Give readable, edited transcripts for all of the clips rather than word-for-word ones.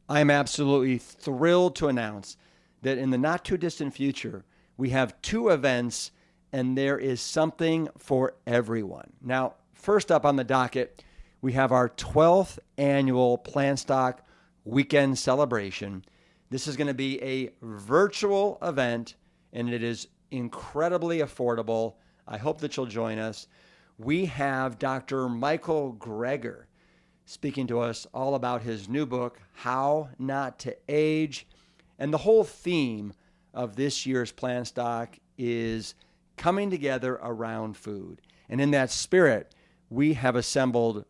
I am absolutely thrilled to announce that in the not too distant future, we have 2 events and there is something for everyone. Now, first up on the docket, we have our 12th annual Plant Stock Weekend Celebration. This is going to be a virtual event and it is incredibly affordable. I hope that you'll join us. We have Dr. Michael Greger speaking to us all about his new book, How Not to Age. And the whole theme of this year's Plant Stock is coming together around food. And in that spirit, we have assembled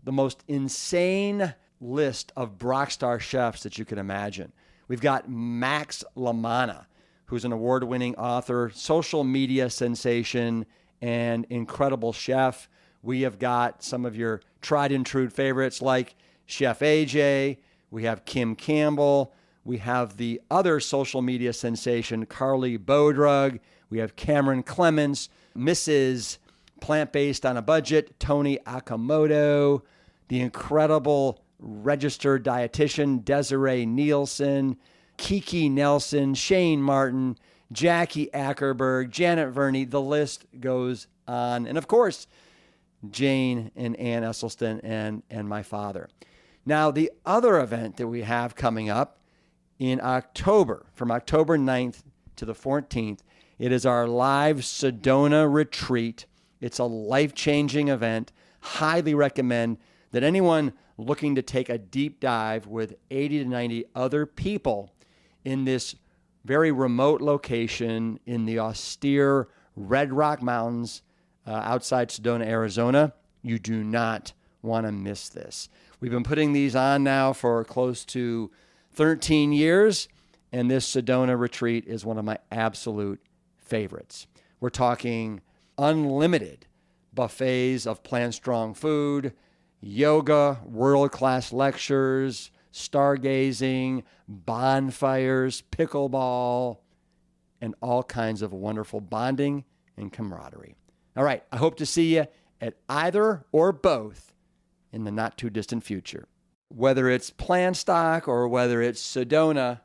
the most insane list of Brockstar chefs that you can imagine. We've got Max LaManna, who's an award-winning author, social media sensation, and incredible chef. We have got some of your tried and true favorites like Chef AJ. We have Kim Campbell. We have the other social media sensation, Carly Bodrug. We have Cameron Clements, Mrs. Plant-Based on a Budget, Tony Akamoto, the incredible registered dietitian, Desiree Nielsen, Kiki Nelson, Shane Martin, Jackie Ackerberg, Janet Verney. The list goes on. And of course, Jane and Ann Esselstyn and my father. Now, the other event that we have coming up in October, from October 9th to the 14th, it is our live Sedona retreat. It's a life-changing event. Highly recommend that anyone looking to take a deep dive with 80 to 90 other people in this very remote location in the austere Red Rock Mountains outside Sedona, Arizona. You do not want to miss this. We've been putting these on now for close to 13 years, and this Sedona retreat is one of my absolute favorites. We're talking unlimited buffets of plant-strong food, yoga, world-class lectures, stargazing, bonfires, pickleball, and all kinds of wonderful bonding and camaraderie. All right, I hope to see you at either or both in the not too distant future. Whether it's Plant Stock or whether it's Sedona,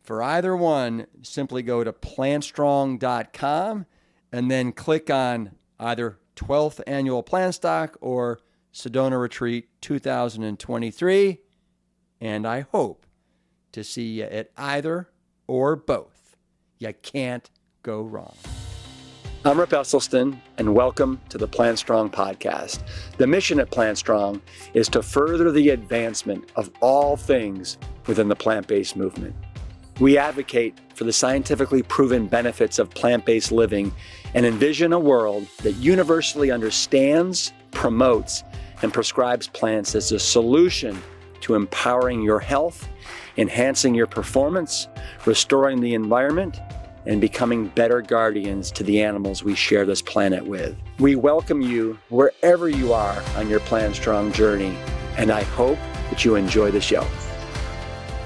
for either one, simply go to plantstrong.com and then click on either 12th Annual Plant Stock or Sedona Retreat 2023. And I hope to see you at either or both. You can't go wrong. I'm Rip Esselstyn, and welcome to the Plant Strong podcast. The mission at Plant Strong is to further the advancement of all things within the plant-based movement. We advocate for the scientifically proven benefits of plant-based living and envision a world that universally understands, promotes, and prescribes plants as a solution to empowering your health, enhancing your performance, restoring the environment, and becoming better guardians to the animals we share this planet with. We welcome you wherever you are on your Plant Strong journey, and I hope that you enjoy the show.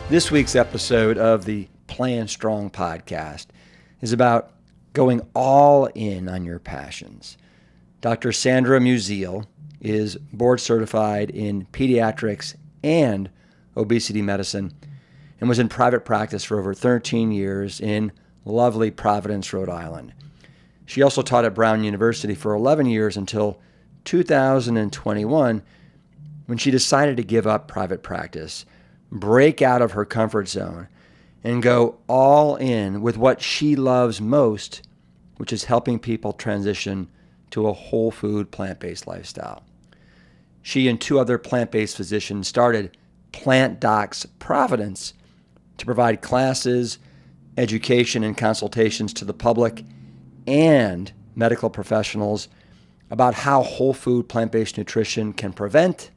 This week's episode of the Plant Strong podcast is about going all in on your passions. Dr. Sandra Musial is board certified in pediatrics and obesity medicine and was in private practice for over 13 years in lovely Providence, Rhode Island. She also taught at Brown University for 11 years until 2021 when she decided to give up private practice, break out of her comfort zone, and go all in with what she loves most, which is helping people transition to a whole food plant-based lifestyle. She and 2 other plant-based physicians started Plant Docs Providence to provide classes, education, and consultations to the public and medical professionals about how whole food plant-based nutrition can prevent,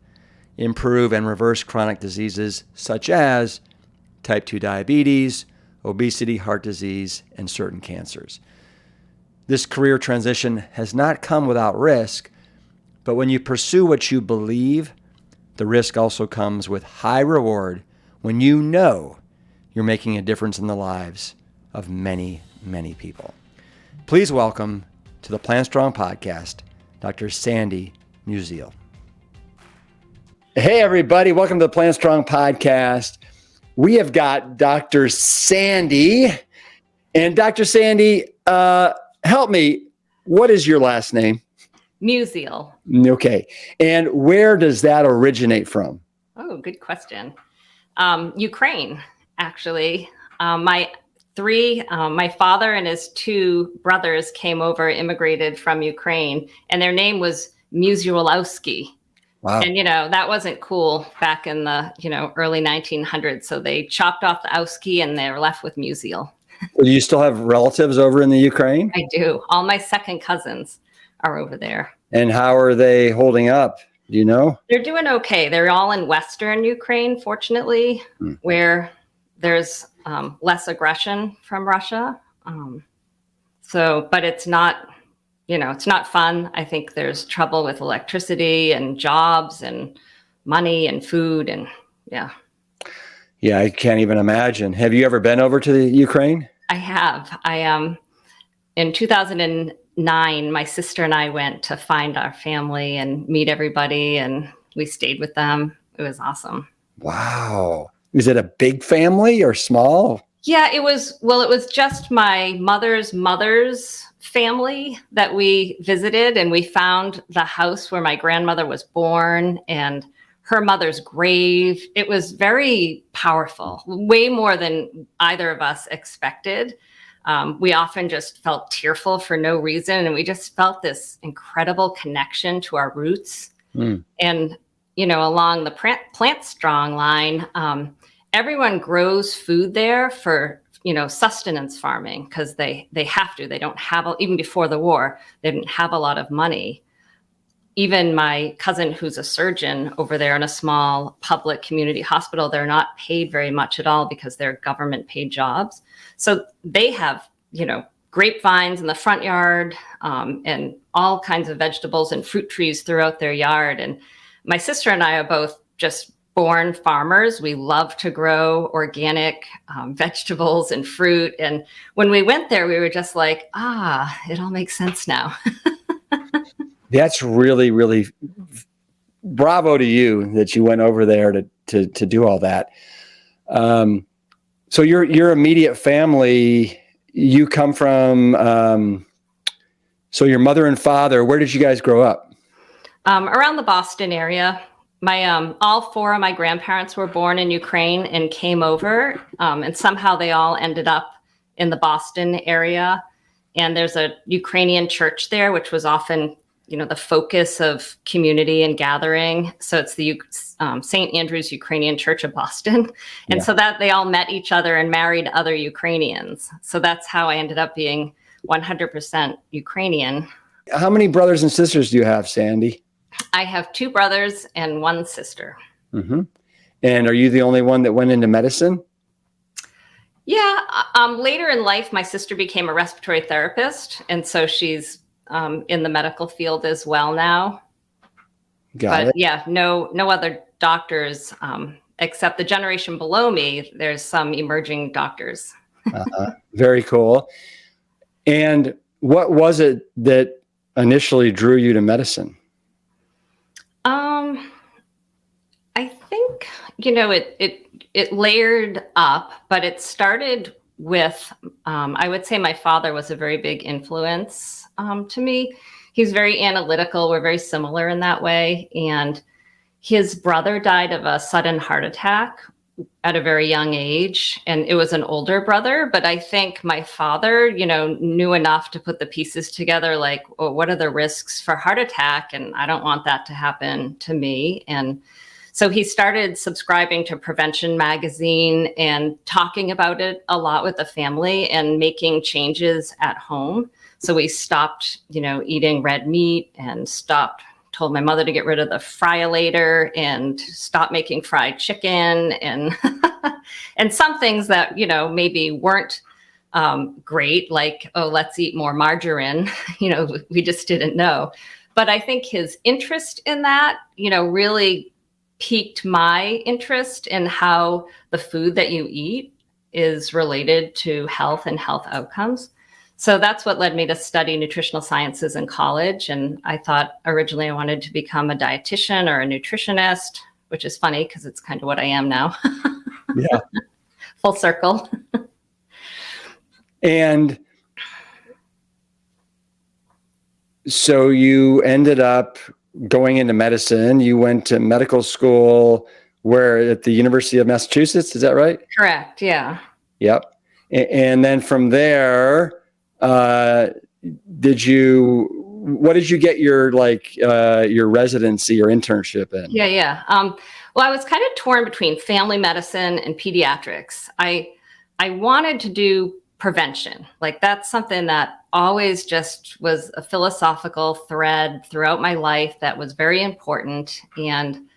improve, and reverse chronic diseases such as type 2 diabetes, obesity, heart disease, and certain cancers. This career transition has not come without risk, but when you pursue what you believe, the risk also comes with high reward when you know you're making a difference in the lives of many, many people. Please welcome to the Plant Strong podcast, Dr. Sandy Musial. Hey, everybody. Welcome to the Plant Strong podcast. We have got Dr. Sandy. And Dr. Sandy, help me. What is your last name? Musial. Okay. And where does that originate from? Oh, good question. Ukraine, actually. My father and his two brothers came over, immigrated from Ukraine, and their name was Musialowski. Wow. And, that wasn't cool back in the, early 1900s. So they chopped off the Owski and they're left with Musial. Do you still have relatives over in the Ukraine? I do. All my second cousins are over there. And how are they holding up? Do you know? They're doing okay. They're all in Western Ukraine, fortunately, where there's less aggression from Russia. But it's not, it's not fun. I think there's trouble with electricity and jobs and money and food and yeah. Yeah, I can't even imagine. Have you ever been over to the Ukraine? I have. In 2009, my sister and I went to find our family and meet everybody, and we stayed with them. It was awesome. Wow. Is it a big family or small? Yeah, it was just my mother's family that we visited, and we found the house where my grandmother was born and her mother's grave. It was very powerful, way more than either of us expected. We often just felt tearful for no reason, and we just felt this incredible connection to our roots. And, along the Plant Strong line, everyone grows food there for, sustenance farming because they have to. They don't have, even before the war, they didn't have a lot of money. Even my cousin, who's a surgeon over there in a small public community hospital, they're not paid very much at all because they're government paid jobs. So they have, grapevines in the front yard and all kinds of vegetables and fruit trees throughout their yard. And my sister and I are both just born farmers. We love to grow organic vegetables and fruit. And when we went there, we were just like, it all makes sense now. That's really, really bravo to you that you went over there to do all that. So your immediate family, you come from, so your mother and father, where did you guys grow up? Around the Boston area. All four of my grandparents were born in Ukraine and came over, and somehow they all ended up in the Boston area. And there's a Ukrainian church there, which was often the focus of community and gathering. So it's the St. Andrew's Ukrainian Church of Boston. And so that they all met each other and married other Ukrainians. So that's how I ended up being 100% Ukrainian. How many brothers and sisters do you have, Sandy? I have two brothers and one sister. Mm-hmm. And are you the only one that went into medicine? Yeah. Later in life, my sister became a respiratory therapist. And so she's in the medical field as well now. Got it. Yeah, no other doctors except the generation below me. There's some emerging doctors. Very cool. And what was it that initially drew you to medicine? I think it layered up, but it started with I would say my father was a very big influence to me. He's very analytical. We're very similar in that way. And his brother died of a sudden heart attack at a very young age. And it was an older brother. But I think my father, knew enough to put the pieces together, like, well, what are the risks for heart attack? And I don't want that to happen to me. And so he started subscribing to Prevention magazine and talking about it a lot with the family and making changes at home. So we stopped, eating red meat and told my mother to get rid of the fryolator and stop making fried chicken and and some things that, maybe weren't great, like, oh, let's eat more margarine. We just didn't know. But I think his interest in that, really piqued my interest in how the food that you eat is related to health and health outcomes. So that's what led me to study nutritional sciences in college. And I thought originally I wanted to become a dietitian or a nutritionist, which is funny because it's kind of what I am now. Yeah. Full circle. And so you ended up going into medicine. You went to medical school where at the University of Massachusetts, is that right? Correct. Yeah. Yep. And then from there, what did you get your residency or internship in? Yeah. Well, I was kind of torn between family medicine and pediatrics. I wanted to do prevention. Like that's something that always just was a philosophical thread throughout my life that was very important. And,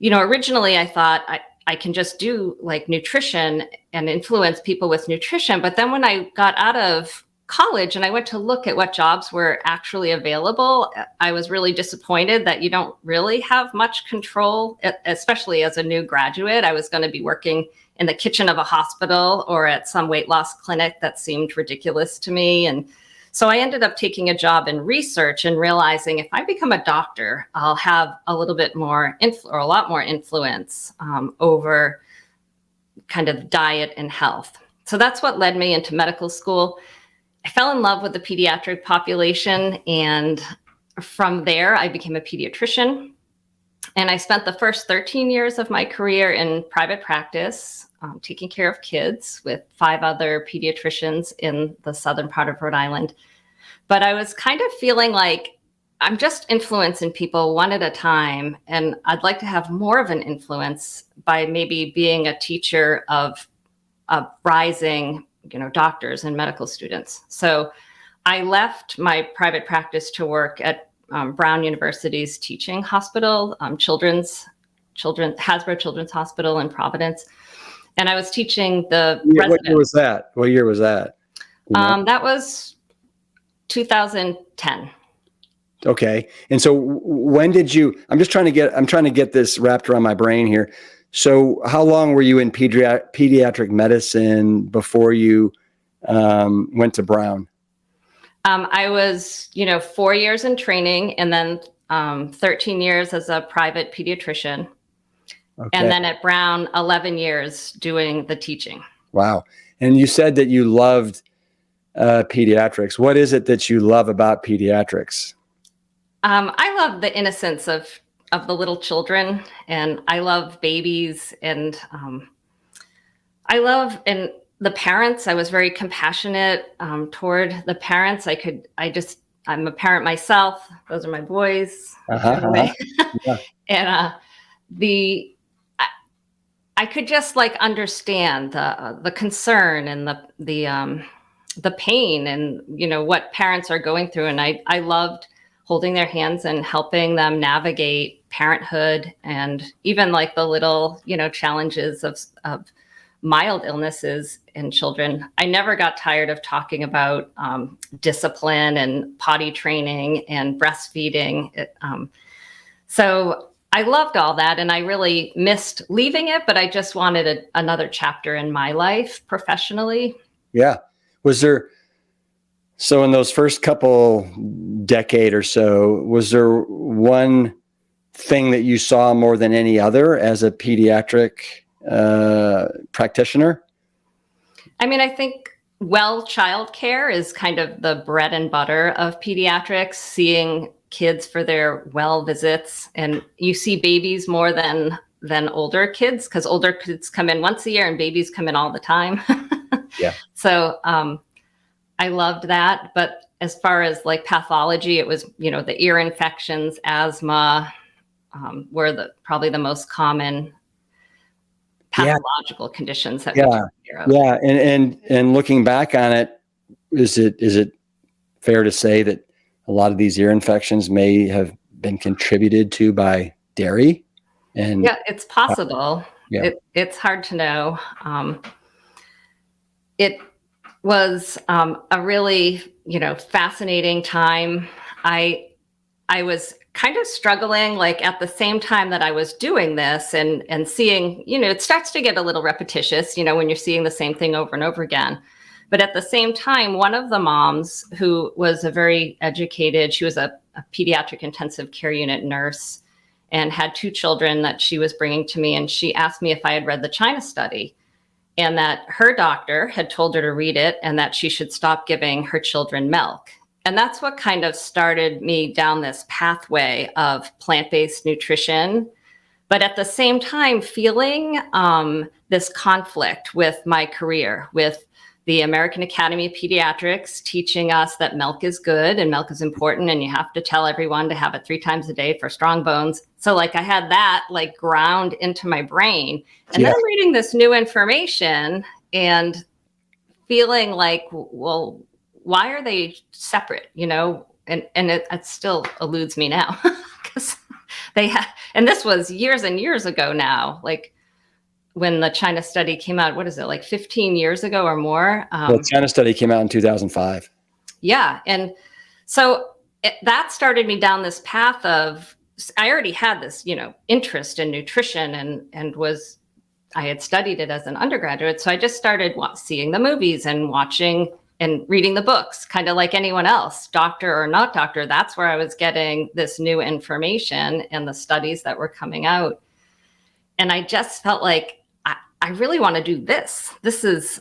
originally I thought I can just do like nutrition and influence people with nutrition. But then when I got out of college and I went to look at what jobs were actually available, I was really disappointed that you don't really have much control, especially as a new graduate. I was going to be working in the kitchen of a hospital or at some weight loss clinic that seemed ridiculous to me. And so I ended up taking a job in research and realizing if I become a doctor, I'll have a little bit more or a lot more influence over kind of diet and health. So that's what led me into medical school. I fell in love with the pediatric population, and from there I became a pediatrician. And I spent the first 13 years of my career in private practice, taking care of kids with 5 other pediatricians in the southern part of Rhode Island. But I was kind of feeling like I'm just influencing people one at a time, and I'd like to have more of an influence by maybe being a teacher of rising doctors and medical students. So I left my private practice to work at Brown University's teaching hospital, Hasbro Children's Hospital in Providence. And I was teaching the residents. What year was that? That was 2010. Okay. And so when did you, I'm trying to get this wrapped around my brain here. So how long were you in pediatric medicine before you went to Brown? I was, 4 years in training and then 13 years as a private pediatrician. Okay. And then at Brown, 11 years doing the teaching. Wow. And you said that you loved pediatrics. What is it that you love about pediatrics? I love the innocence of the little children, and I love babies, and I love the parents. I was very compassionate toward the parents. I'm a parent myself. Those are my boys. Anyway. Yeah. And I could just understand the concern and the pain and what parents are going through, and I loved holding their hands and helping them navigate parenthood and even the little challenges of mild illnesses in children. I never got tired of talking about discipline and potty training and breastfeeding. So I loved all that, and I really missed leaving it, but I just wanted another chapter in my life professionally. Yeah. So in those first couple decade or so, was there one thing that you saw more than any other as a pediatric practitioner? I mean, I think childcare is kind of the bread and butter of pediatrics, seeing kids for their well visits. And you see babies more than older kids, because older kids come in once a year and babies come in all the time. Yeah. So I loved that. But as far as pathology, it was, the ear infections, asthma were probably the most common pathological conditions that we took care of. Yeah. And looking back on it, is it fair to say that a lot of these ear infections may have been contributed to by dairy? And yeah, it's possible. It's hard to know. It was a really, fascinating time. I was kind of struggling, at the same time that I was doing this and seeing, it starts to get a little repetitious, when you're seeing the same thing over and over again. But at the same time, one of the moms who was a very educated, she was a pediatric intensive care unit nurse, and had 2 children that she was bringing to me. And she asked me if I had read the China study, and that her doctor had told her to read it and that she should stop giving her children milk. And that's what kind of started me down this pathway of plant-based nutrition, but at the same time feeling this conflict with my career, with the American Academy of Pediatrics teaching us that milk is good and milk is important and you have to tell everyone to have it 3 times a day for strong bones. So like I had that like ground into my brain, and then I'm reading this new information and feeling like, well, why are they separate, you know? And it still eludes me now because and this was years and years ago now, like when the China study came out, what is it, like 15 years ago or more? The China study came out in 2005. Yeah. And so that started me down this path of, I already had this, you know, interest in nutrition and I had studied it as an undergraduate. So I just started seeing the movies and watching and reading the books, kind of like anyone else, doctor or not doctor. That's where I was getting this new information and the studies that were coming out. And I just felt like, I really want to do this. This is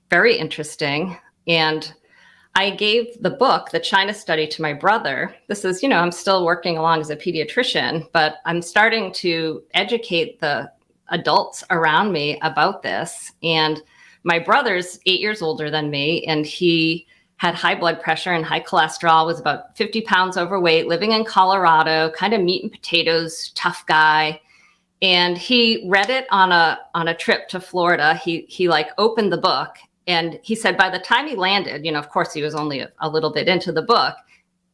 very interesting. And I gave the book, the China study, to my brother. This is, you know, I'm still working along as a pediatrician, but I'm starting to educate the adults around me about this. And my brother's 8 years older than me, and he had high blood pressure and high cholesterol, was about 50 pounds overweight, living in Colorado, kind of meat and potatoes, tough guy. And he read it on a trip to Florida. He like opened the book, and he said by the time he landed, you know, of course he was only a little bit into the book,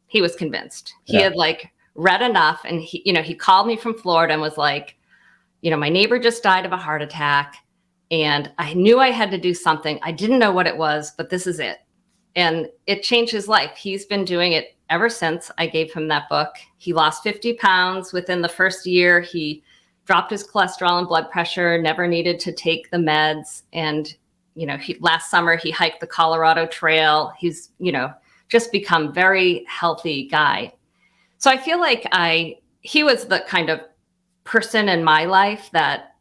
he was convinced. He had like read enough, and he, you know, he called me from Florida and was like, you know, my neighbor just died of a heart attack and I knew I had to do something. I didn't know what it was, but this is it. And it changed his life. He's been doing it ever since I gave him that book. He lost 50 pounds within the first year. He dropped his cholesterol and blood pressure, never needed to take the meds. And, you know, last summer he hiked the Colorado Trail. He's, you know, just become very healthy guy. So I feel like he was the kind of person in my life that,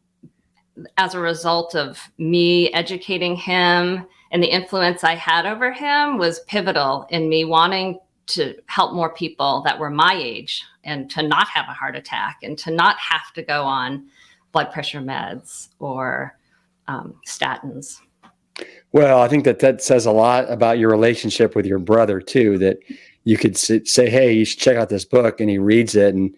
as a result of me educating him and the influence I had over him, was pivotal in me wanting to help more people that were my age and to not have a heart attack and to not have to go on blood pressure meds or statins. Well, I think that says a lot about your relationship with your brother too, that you could say, hey, you should check out this book, and he reads it and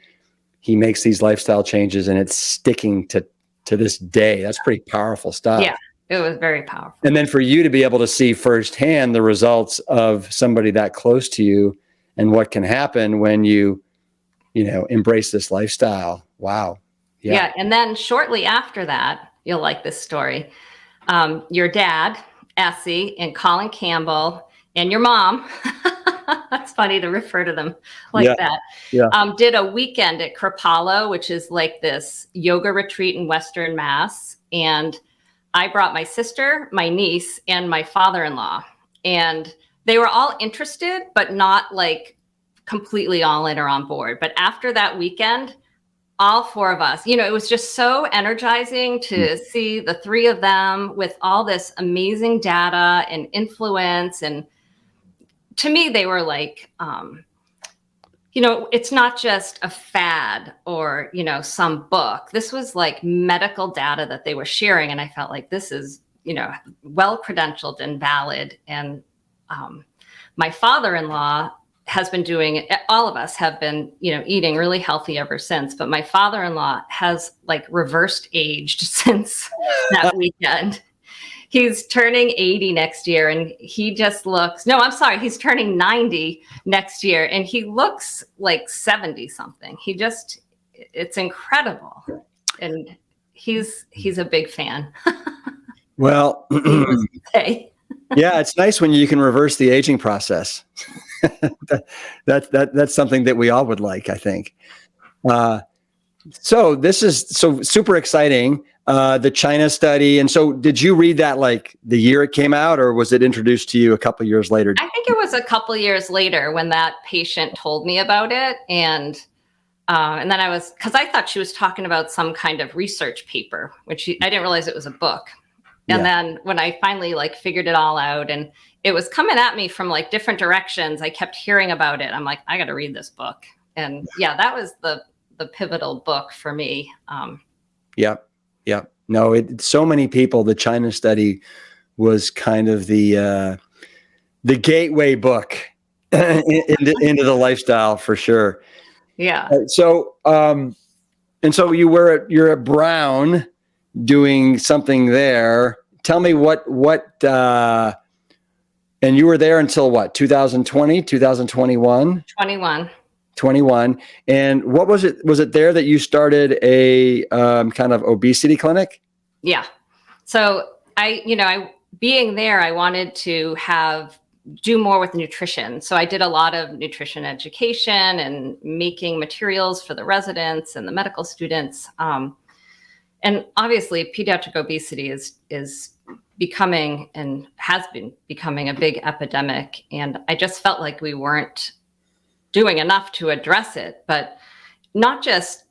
he makes these lifestyle changes and it's sticking to this day. That's pretty powerful stuff. Yeah, it was very powerful. And then for you to be able to see firsthand the results of somebody that close to you and what can happen when you know, embrace this lifestyle. Wow. Yeah. And then shortly after that, you'll like this story. Your dad, Essie, and Colin Campbell, and your mom, that's funny to refer to them like that, did a weekend at Kripalu, which is like this yoga retreat in Western Mass. And I brought my sister, my niece, and my father-in-law. And they were all interested, but not like completely all in or on board. But after that weekend, all 4 of us, you know, it was just so energizing to see the 3 of them with all this amazing data and influence. And to me, they were like, you know, it's not just a fad or, you know, some book. This was like medical data that they were sharing. And I felt like this is, you know, well credentialed and valid. And my father-in-law has been doing it. All of us have been, you know, eating really healthy ever since. But my father-in-law has like reversed aged since that weekend. He's turning 80 next year and he just looks, no, I'm sorry. He's turning 90 next year and he looks like 70 something. It's incredible. And he's a big fan. Well, yeah, it's nice when you can reverse the aging process. That's something that we all would like, I think. So this is so super exciting. The China study. And so did you read that like the year it came out, or was it introduced to you a couple of years later? I think it was a couple of years later when that patient told me about it. And And then because I thought she was talking about some kind of research paper, which I didn't realize it was a book. And then when I finally like figured it all out and it was coming at me from like different directions, I kept hearing about it. I'm like, I got to read this book. And yeah, that was the pivotal book for me. Yep. No, so many people, the China study was kind of the gateway book into the lifestyle for sure. Yeah. So, and so you're at Brown doing something there. Tell me what, and you were there until what, 2020, 2021? 21. And what was it? Was it there that you started a kind of obesity clinic? Yeah. So being there, I wanted to do more with nutrition. So I did a lot of nutrition education and making materials for the residents and the medical students. And obviously pediatric obesity is becoming and has been becoming a big epidemic. And I just felt like we weren't doing enough to address it, but not just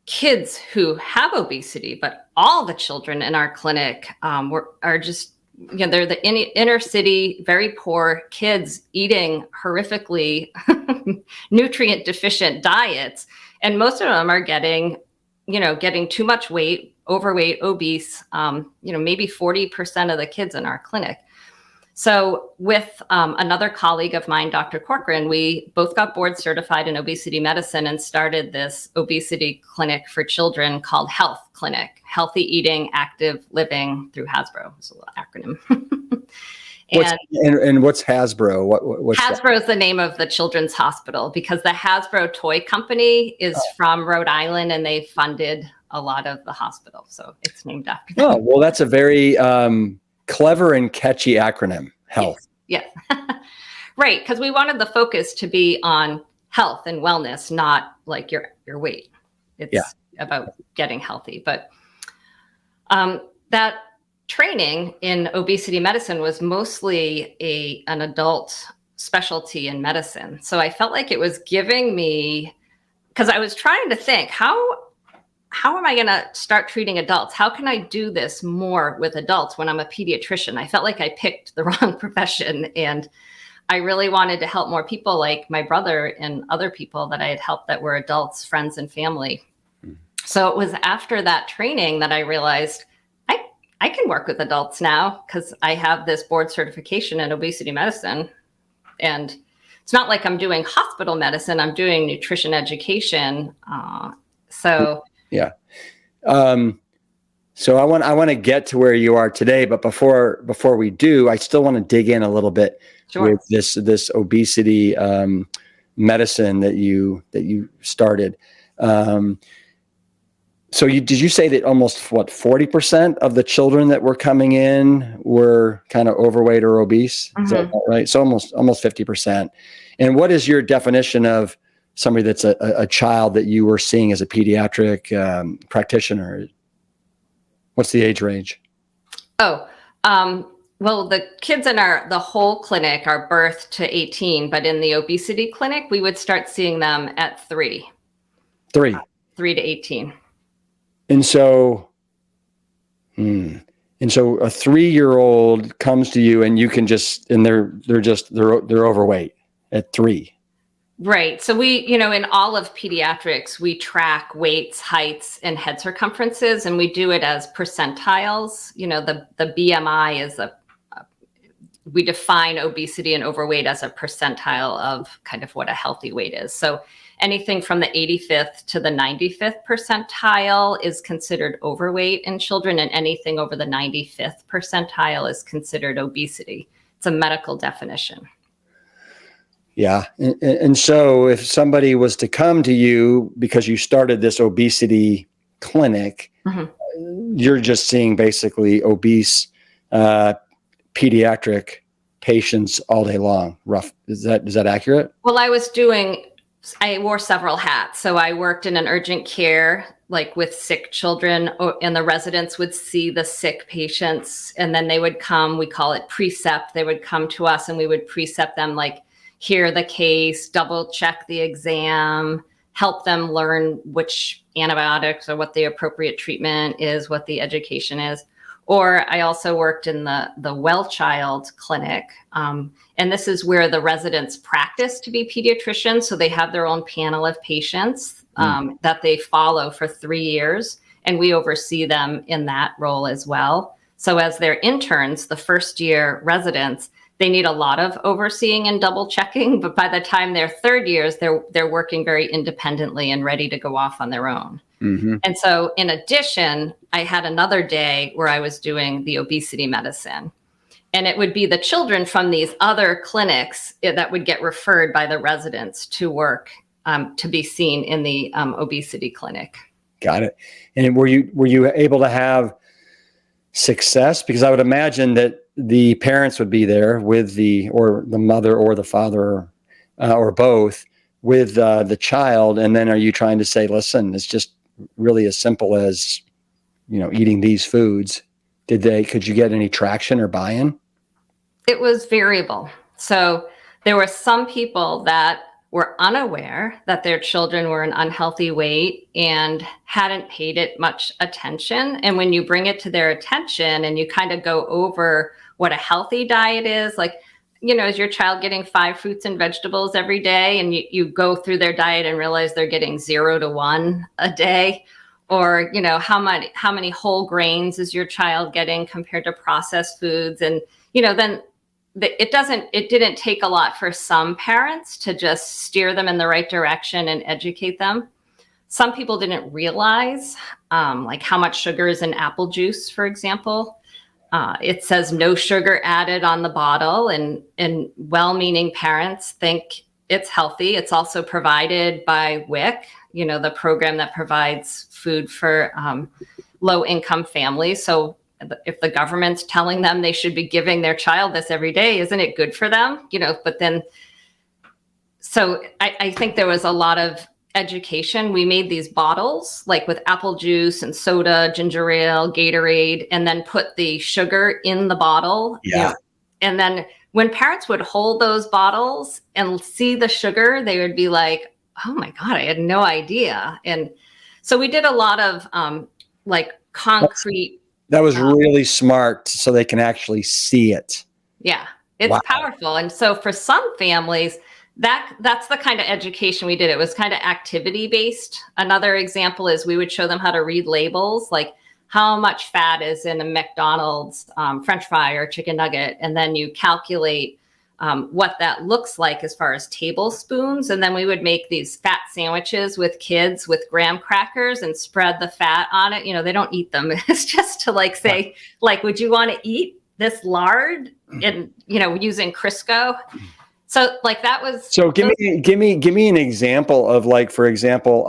kids who have obesity, but all the children in our clinic are just, they're the inner city, very poor kids eating horrifically nutrient deficient diets. And most of them are getting too much weight, overweight, obese, maybe 40% of the kids in our clinic. So with another colleague of mine, Dr. Corcoran, we both got board certified in obesity medicine and started this obesity clinic for children called Health Clinic, Healthy Eating, Active Living through Hasbro. It's a little acronym. And what's Hasbro? What's Hasbro is the name of the children's hospital because the Hasbro toy company is from Rhode Island and they funded a lot of the hospital. So it's named after them. Oh, well, that's a very clever and catchy acronym, Health. Yes. Right. Because we wanted the focus to be on health and wellness, not like your weight. It's about getting healthy. But that training in obesity medicine was mostly an adult specialty in medicine. So I felt like it was giving me, because I was trying to think, how am I going to start treating adults? How can I do this more with adults when I'm a pediatrician? I felt like I picked the wrong profession and I really wanted to help more people like my brother and other people that I had helped that were adults, friends, and family. So it was after that training that I realized I can work with adults now because I have this board certification in obesity medicine. And it's not like I'm doing hospital medicine, I'm doing nutrition education. Yeah. So I want to get to where you are today, but before we do, I still want to dig in a little bit with this obesity medicine that you started. So did you say that almost 40% of the children that were coming in were kind of overweight or obese? Mm-hmm. Is that right? So almost 50%. And what is your definition of somebody that's a child that you were seeing as a pediatric practitioner? What's the age range? Well, the kids in the whole clinic are birth to 18, but in the obesity clinic, we would start seeing them at 3. 3 to 18. And so a 3-year-old comes to you and you can they're overweight at 3. Right. So we, in all of pediatrics, we track weights, heights, and head circumferences, and we do it as percentiles. The BMI is we define obesity and overweight as a percentile of kind of what a healthy weight is. So anything from the 85th to the 95th percentile is considered overweight in children, and anything over the 95th percentile is considered obesity. It's a medical definition. Yeah. And so if somebody was to come to you because you started this obesity clinic, mm-hmm. you're just seeing basically obese pediatric patients all day long. Rough. Is that accurate? Well, I wore several hats. So I worked in an urgent care, like with sick children, and the residents would see the sick patients and then they would come, we call it precept. They would come to us and we would precept them, like, hear the case, double check the exam, help them learn which antibiotics or what the appropriate treatment is, what the education is. Or I also worked in the well child clinic. And this is where the residents practice to be pediatricians. So they have their own panel of patients that they follow for 3 years. And we oversee them in that role as well. So as their interns, the first year residents, they need a lot of overseeing and double checking. But by the time they're third years, they're working very independently and ready to go off on their own. Mm-hmm. And so in addition, I had another day where I was doing the obesity medicine. And it would be the children from these other clinics that would get referred by the residents to work to be seen in the obesity clinic. Got it. And were you able to have success? Because I would imagine that the parents would be there with the mother or the father or both with the child. And then are you trying to say, listen, it's just really as simple as, eating these foods? Could you get any traction or buy-in? It was variable. So there were some people that were unaware that their children were an unhealthy weight and hadn't paid it much attention. And when you bring it to their attention and you kind of go over what a healthy diet is, like, is your child getting 5 fruits and vegetables every day? And you go through their diet and realize they're getting 0 to 1 a day. Or, how many whole grains is your child getting compared to processed foods? And, then it didn't take a lot for some parents to just steer them in the right direction and educate them. Some people didn't realize like how much sugar is in apple juice, for example. It says no sugar added on the bottle, and well-meaning parents think it's healthy. It's also provided by WIC, the program that provides food for low-income families. So if the government's telling them they should be giving their child this every day, isn't it good for them? But then, so I think there was a lot of education. We made these bottles like with apple juice and soda, ginger ale, Gatorade, and then put the sugar in the bottle. Yeah. And then when parents would hold those bottles and see the sugar, they would be like, oh my God, I had no idea. And so we did a lot of like concrete. That was really smart, so they can actually see it. Yeah, it's powerful. And so for some families, that's the kind of education we did. It was kind of activity based. Another example is we would show them how to read labels, like how much fat is in a McDonald's French fry or chicken nugget. And then you calculate what that looks like as far as tablespoons. And then we would make these fat sandwiches with kids with graham crackers and spread the fat on it. They don't eat them. It's just to say, would you want to eat this lard and, using Crisco? So that was. So give me an example of for example,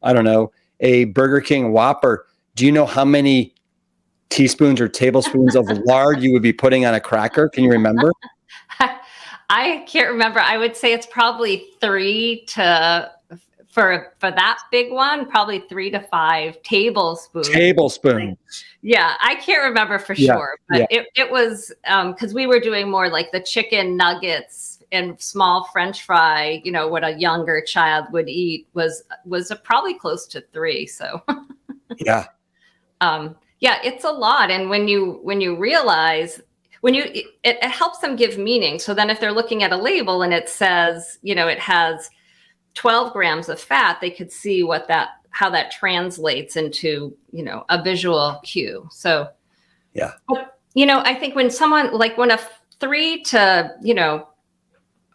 I don't know, a Burger King Whopper. Do you know how many teaspoons or tablespoons of lard you would be putting on a cracker? Can you remember? I can't remember. I would say it's probably 3 to, for that big one, probably 3 to 5 tablespoons. Yeah, I can't remember for sure, but it was because we were doing more like the chicken nuggets and small French fry. What a younger child would eat was probably close to 3. So yeah, it's a lot. And when you realize. It helps them give meaning. So then if they're looking at a label and it says, it has 12 grams of fat, they could see how that translates into, a visual cue. So, yeah. But, I think when someone when a 3 to,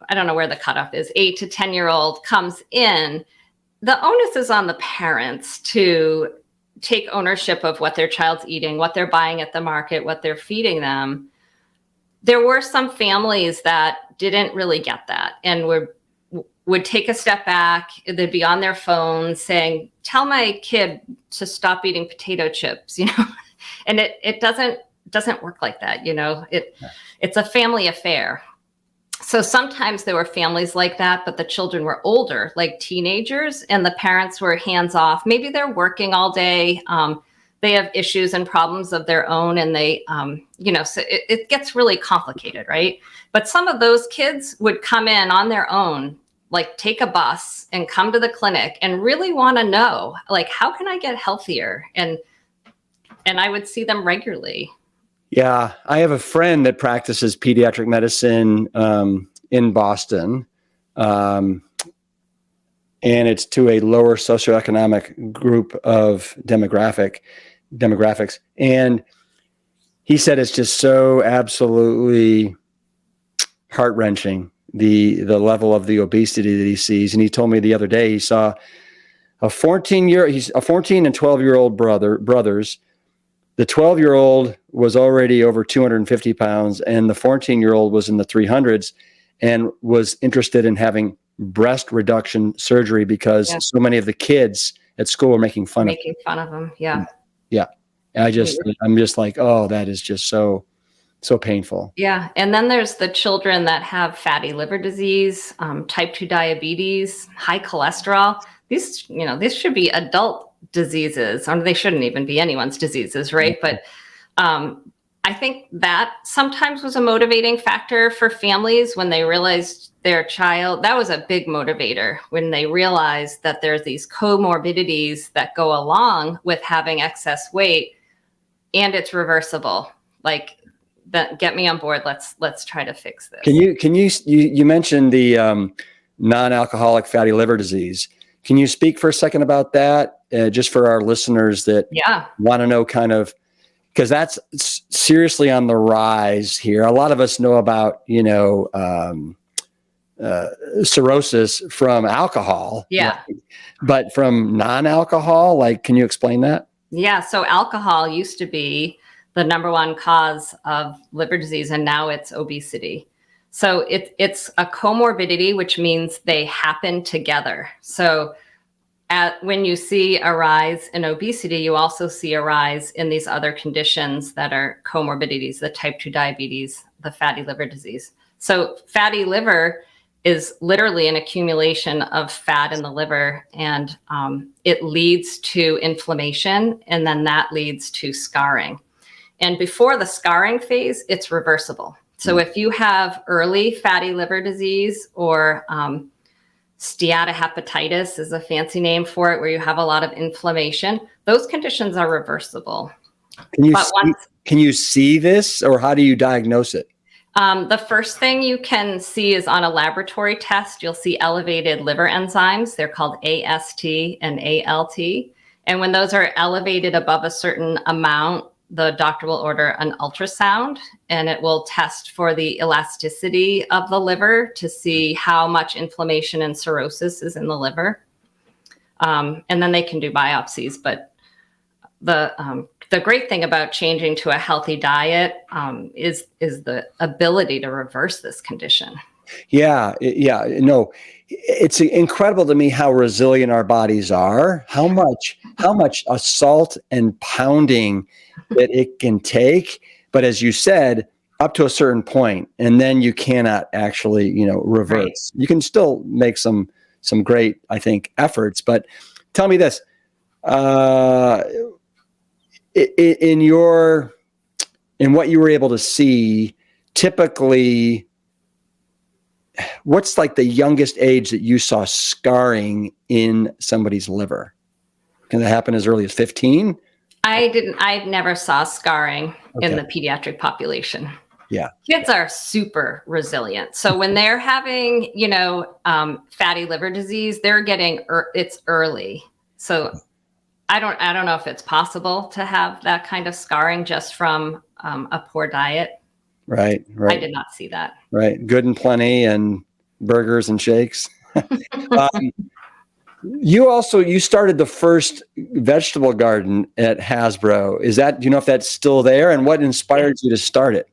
I don't know where the cutoff is, 8 to 10-year-old comes in, the onus is on the parents to take ownership of what their child's eating, what they're buying at the market, what they're feeding them. There were some families that didn't really get that and would take a step back. They'd be on their phone saying, tell my kid to stop eating potato chips, and it doesn't work like that. It's a family affair. So sometimes there were families like that, but the children were older, like teenagers, and the parents were hands off. Maybe they're working all day. They have issues and problems of their own, and they, so it gets really complicated, right? But some of those kids would come in on their own like take a bus and come to the clinic and really want to know, like, how can I get healthier? And I would see them regularly. Yeah, I have a friend that practices pediatric medicine in Boston, and it's to a lower socioeconomic group of demographics. And he said it's just so absolutely heart-wrenching, the level of the obesity that he sees. And he told me the other day he saw a 14 and 12-year-old brothers. The 12-year-old was already over 250 pounds, and the 14-year-old was in the 300s and was interested in having breast reduction surgery because so many of the kids at school were making fun of them. Yeah. Yeah. I'm just like, oh, that is just so painful. Yeah. And then there's the children that have fatty liver disease, type 2 diabetes, high cholesterol. These should be adult diseases, or they shouldn't even be anyone's diseases, right? But I think that sometimes was a motivating factor for families when they realized their child, that was a big motivator when they realized that there's these comorbidities that go along with having excess weight, and it's reversible. Like, that, get me on board. Let's try to fix this. You mentioned the non-alcoholic fatty liver disease. Can you speak for a second about that, just for our listeners that want to know kind of, because that's seriously on the rise here. A lot of us know about, cirrhosis from alcohol. Yeah. Right? But from non-alcohol, like, can you explain that? Yeah. So alcohol used to be the number one cause of liver disease, and now it's obesity. So it's a comorbidity, which means they happen together. So when you see a rise in obesity, you also see a rise in these other conditions that are comorbidities, the type 2 diabetes, the fatty liver disease. So fatty liver is literally an accumulation of fat in the liver, and it leads to inflammation, and then that leads to scarring. And before the scarring phase, it's reversible. So if you have early fatty liver disease, or steatohepatitis is a fancy name for it, where you have a lot of inflammation, those conditions are reversible. Can you see this, or how do you diagnose it? The first thing you can see is on a laboratory test. You'll see elevated liver enzymes. They're called AST and ALT. And when those are elevated above a certain amount, the doctor will order an ultrasound, and it will test for the elasticity of the liver to see how much inflammation and cirrhosis is in the liver. And then they can do biopsies. But the great thing about changing to a healthy diet is the ability to reverse this condition. Yeah. No, it's incredible to me how resilient our bodies are, how much assault and pounding that it can take. But as you said, up to a certain point, and then you cannot actually, reverse. Right. You can still make some great, I think, efforts. But tell me this, in what you were able to see, typically, what's like the youngest age that you saw scarring in somebody's liver? Can that happen as early as 15? I never saw scarring in the pediatric population. Yeah. Kids are super resilient. So when they're having, fatty liver disease, they're getting, it's early. So I don't know if it's possible to have that kind of scarring just from a poor diet. Right. I did not see that. Right. Good and plenty and burgers and shakes. You started the first vegetable garden at Hasbro. Do you know if that's still there, and what inspired you to start it?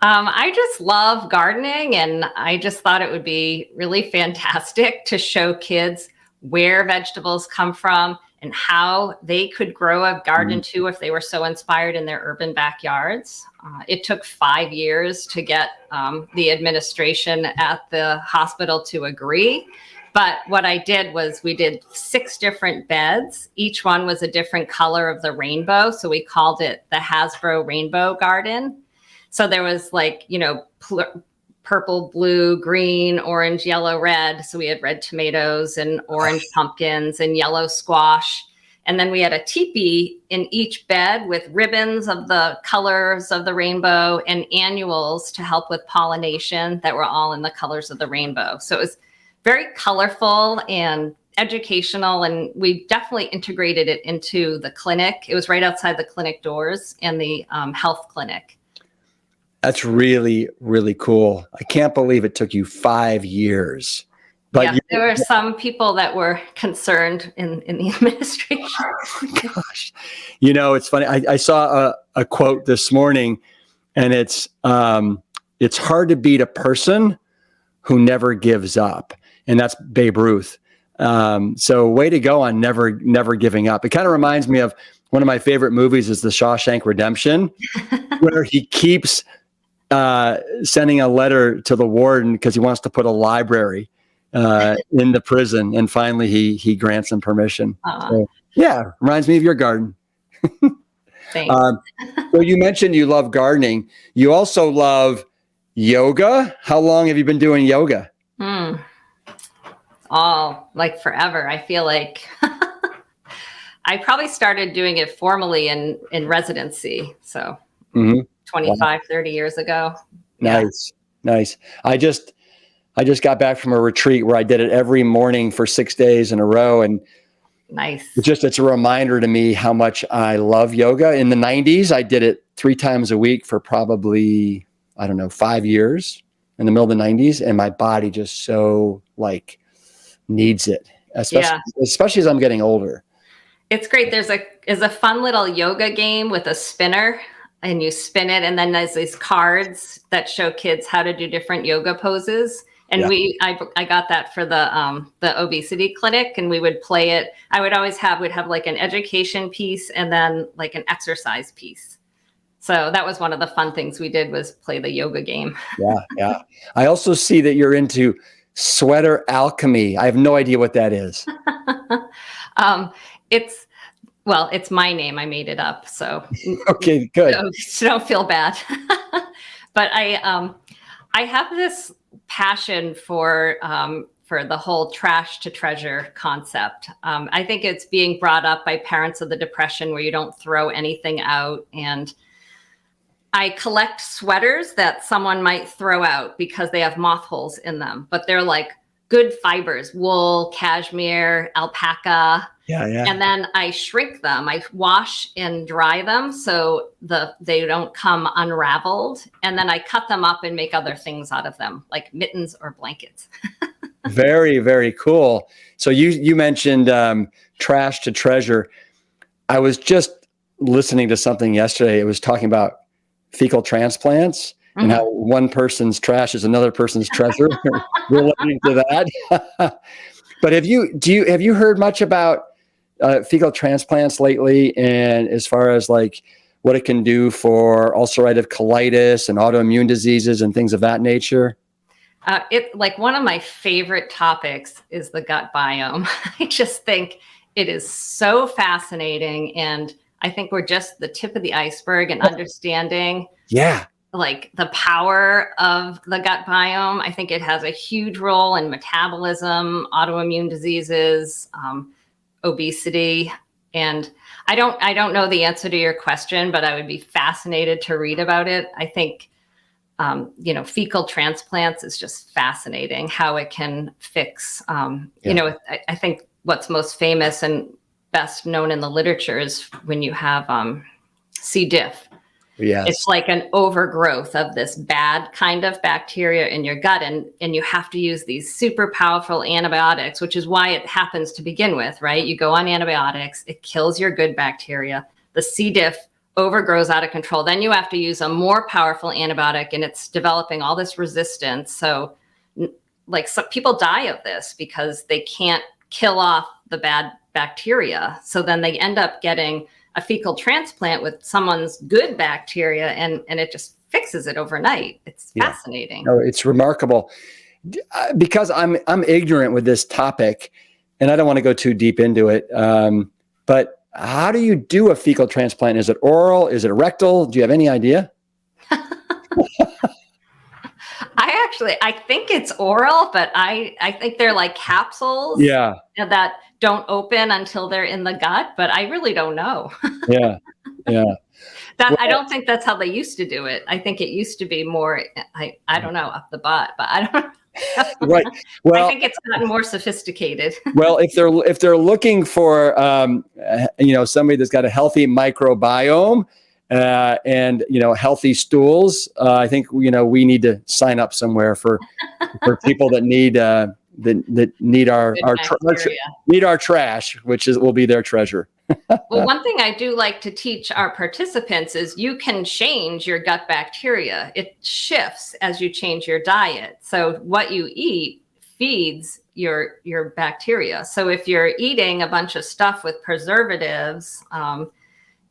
I just love gardening, and I just thought it would be really fantastic to show kids where vegetables come from and how they could grow a garden too if they were so inspired in their urban backyards. It took 5 years to get the administration at the hospital to agree. But what I did was we did 6 different beds. Each one was a different color of the rainbow. So we called it the Hasbro Rainbow Garden. So there was purple, blue, green, orange, yellow, red. So we had red tomatoes and orange pumpkins and yellow squash. And then we had a teepee in each bed with ribbons of the colors of the rainbow and annuals to help with pollination that were all in the colors of the rainbow. So it was very colorful and educational, and we definitely integrated it into the clinic. It was right outside the clinic doors and the health clinic. That's really, really cool. I can't believe it took you 5 years. But yeah, there were some people that were concerned in the administration. Oh gosh, it's funny. I saw a quote this morning, and it's hard to beat a person who never gives up, and that's Babe Ruth. So way to go on never giving up. It kind of reminds me of one of my favorite movies is The Shawshank Redemption, where he keeps sending a letter to the warden because he wants to put a library in the prison, and finally he grants him permission. So, yeah, reminds me of your garden. Thanks. So you mentioned you love gardening. You also love yoga. How long have you been doing yoga? All like forever. I feel like I probably started doing it formally in residency. So 25, 30 years ago. Nice. I just got back from a retreat where I did it every morning for 6 days in a row. And nice. It's a reminder to me how much I love yoga. In the 90s, I did it 3 times a week for probably, 5 years in the middle of the 90s. And my body just so needs it, especially as I'm getting older. It's great. There's a fun little yoga game with a spinner, and you spin it. And then there's these cards that show kids how to do different yoga poses. And I got that for the obesity clinic, and we would play it. We'd have like an education piece and then like an exercise piece. So that was one of the fun things we did was play the yoga game. Yeah. I also see that you're into sweater alchemy. I have no idea what that is. It's my name. I made it up. So okay, good. So don't feel bad. But I have this passion for the whole trash to treasure concept. I think it's being brought up by parents of the Depression where you don't throw anything out. And I collect sweaters that someone might throw out because they have moth holes in them, but they're like good fibers, wool, cashmere, alpaca. Yeah. And then I shrink them. I wash and dry them so they don't come unraveled. And then I cut them up and make other things out of them, like mittens or blankets. Very, very cool. So you mentioned trash to treasure. I was just listening to something yesterday. It was talking about fecal transplants and how one person's trash is another person's treasure. Relating to that. But have you heard much about fecal transplants lately, and as far as what it can do for ulcerative colitis and autoimmune diseases and things of that nature? One of my favorite topics is the gut biome. I just think it is so fascinating, and I think we're just the tip of the iceberg in understanding the power of the gut biome. I think it has a huge role in metabolism, autoimmune diseases, obesity. And I don't know the answer to your question, but I would be fascinated to read about it. I think, fecal transplants is just fascinating how it can fix, I think what's most famous and best known in the literature is when you have C. diff. Yes. It's like an overgrowth of this bad kind of bacteria in your gut. And you have to use these super powerful antibiotics, which is why it happens to begin with, right? You go on antibiotics, it kills your good bacteria. The C. diff overgrows out of control. Then you have to use a more powerful antibiotic, and it's developing all this resistance. So some people die of this because they can't kill off the bad bacteria. So then they end up getting a fecal transplant with someone's good bacteria, and it just fixes it overnight. It's fascinating. No, it's remarkable. Because I'm ignorant with this topic, and I don't want to go too deep into it. But how do you do a fecal transplant? Is it oral? Is it rectal? Do you have any idea? I I think it's oral, but I think they're like capsules Yeah. that don't open until they're in the gut, but I really don't know. Yeah. Yeah. I don't think that's how they used to do it. I think it used to be more, I don't know, up the butt, but I don't Right. I Well, think it's gotten more sophisticated. well, if they're looking for somebody that's got a healthy microbiome and healthy stools, I think we need to sign up somewhere for people that need that need need our trash, which will be their treasure. Well, one thing I do like to teach our participants is you can change your gut bacteria. It shifts as you change your diet. So what you eat feeds your bacteria. So if you're eating a bunch of stuff with preservatives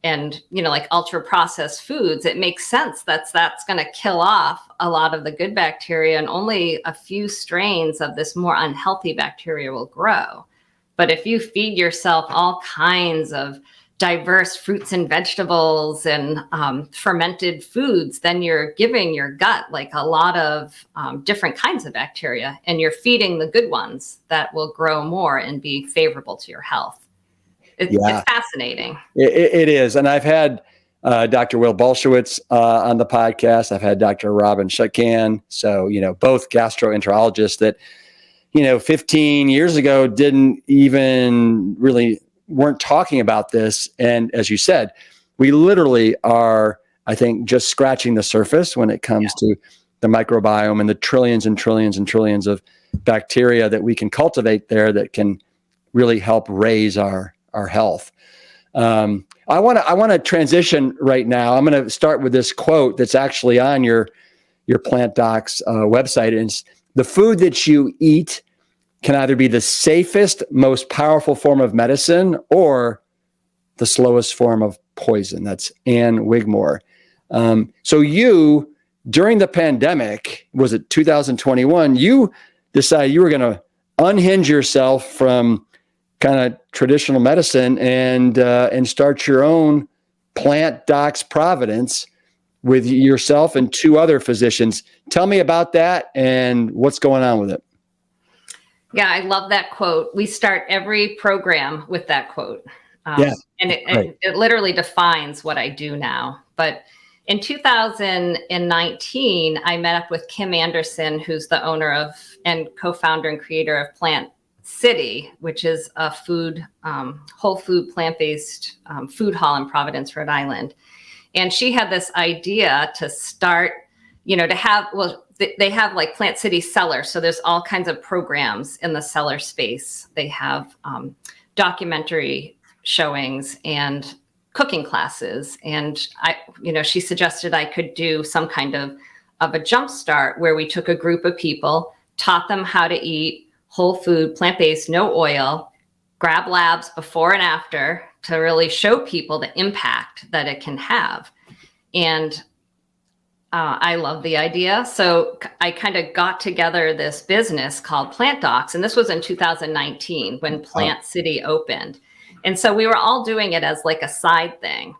and like ultra processed foods, it makes sense that's going to kill off a lot of the good bacteria, and only a few strains of this more unhealthy bacteria will grow. But if you feed yourself all kinds of diverse fruits and vegetables and fermented foods, then you're giving your gut like a lot of different kinds of bacteria, and you're feeding the good ones that will grow more and be favorable to your health. It's fascinating. It is. And I've had Dr. Will Bolshewitz on the podcast. I've had Dr. Robin Shutkan. So, both gastroenterologists that 15 years ago didn't even really weren't talking about this. And as you said, we literally are, I think, just scratching the surface when it comes to the microbiome and the trillions and trillions and trillions of bacteria that we can cultivate there that can really help raise our health. I want to transition right now. I'm going to start with this quote that's actually on your Plant Docs website. And it's, the food that you eat can either be the safest, most powerful form of medicine or the slowest form of poison. That's Ann Wigmore. So you, during the pandemic, was it 2021, you decided you were going to unhinge yourself from kind of traditional medicine and start your own Plant Docs Providence with yourself and two other physicians. Tell me about that and what's going on with it. Yeah, I love that quote. We start every program with that quote. And it literally defines what I do now. But in 2019, I met up with Kim Anderson, who's the owner of and co-founder and creator of Plant City, which is a whole food, plant-based food hall in Providence, Rhode Island. And she had this idea to start, to have, they have like Plant City Cellar. So there's all kinds of programs in the cellar space. They have documentary showings and cooking classes. And she suggested I could do some kind of a jumpstart where we took a group of people, taught them how to eat whole food, plant-based, no oil, grab labs before and after to really show people the impact that it can have. And I love the idea. So I kind of got together this business called Plant Docs. And this was in 2019 when Plant City opened. And so we were all doing it as like a side thing.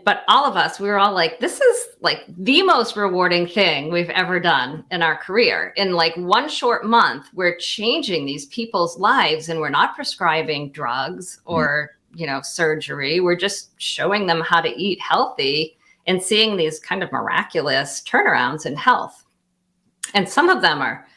But all of us, we were all like, this is like the most rewarding thing we've ever done in our career. In like one short month, we're changing these people's lives, and we're not prescribing drugs or, surgery. We're just showing them how to eat healthy and seeing these kind of miraculous turnarounds in health. And some of them are